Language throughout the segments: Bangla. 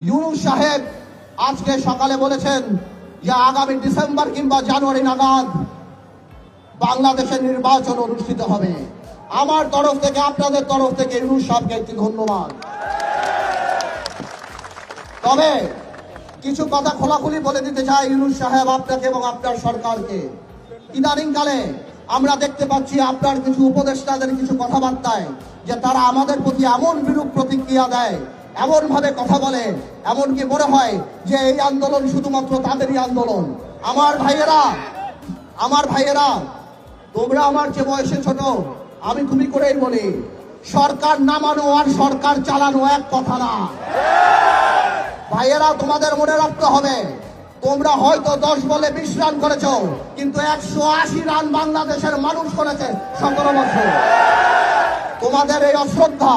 ইউনূস সাহেব আজকে সকালে বলেছেন যে আগামী ডিসেম্বর কিংবা জানুয়ারি নাগাদ বাংলাদেশের নির্বাচন অনুষ্ঠিত হবে। আমার তরফ থেকে, আপনাদের তরফ থেকে ইউনূস সাহেবকে একটি ধন্যবাদ। তবে কিছু কথা খোলাখুলি বলে দিতে চাই ইউনূস সাহেব আপনাকে এবং আপনার সরকারকে। ইদানিংকালে আমরা দেখতে পাচ্ছি আপনার কিছু উপদেষ্টাদের কিছু কথাবার্তায় যে তারা আমাদের প্রতি এমন বিরূপ প্রতিক্রিয়া দেয়, এমন ভাবে কথা বলে, এমনকি মনে হয় যে এই আন্দোলন শুধুমাত্র তাদেরই আন্দোলন। আমার ভাইয়েরা, তোমরা আমার যে বয়সে ছোট, আমি খুবই করেই বলি, সরকার নামানো আর সরকার চালানো এক কথা না। ভাইয়েরা, তোমাদের মনে রাখতে হবে, তোমরা হয়তো 10 বলে 20 রান করেছো, কিন্তু 180 রান বাংলাদেশের মানুষ করেছে 17 বছর। তোমাদের এই অশ্রদ্ধা,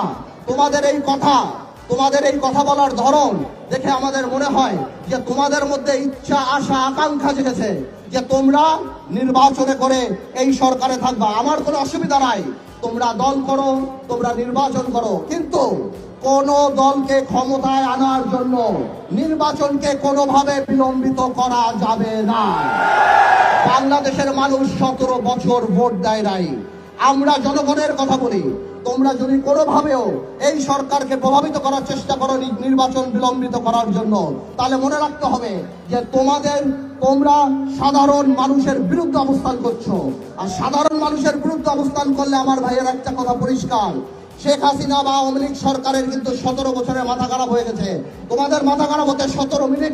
তোমাদের এই কথা বলার ধরন দেখে আমাদের মনে হয় যে তোমাদের মধ্যে ইচ্ছা, আশা, আকাঙ্ক্ষা জেগেছে যে তোমরা নির্বাচনে করে এই সরকারে থাকবা। আমার কোনো অসুবিধা নাই, তোমরা দল করো, তোমরা নির্বাচন করো, কিন্তু কোন দলকে ক্ষমতায় আনার জন্য নির্বাচনকে কোনোভাবে বিলম্বিত করা যাবে না। বাংলাদেশের মানুষ 17 বছর ভোট দেয় নাই। আমরা জনগণের কথা বলি, তোমরা যদি কোনোভাবেও এই সরকারকে প্রভাবিত করার চেষ্টা করো নির্বাচন বিলম্বিত করার জন্য, তাহলে মনে রাখতে হবে যে তোমরা সাধারণ মানুষের বিরুদ্ধে অবস্থান করছো। আর সাধারণ মানুষের বিরুদ্ধে অবস্থান করলে আমার ভাইয়ের একটা কথা পরিষ্কার, শেখ হাসিনা বা আওয়ামী লীগ সরকারের কিন্তু 17 বছরে মাথা খারাপ হয়ে গেছে। তোমাদের মাথা খারাপ হতে 17 মিনিট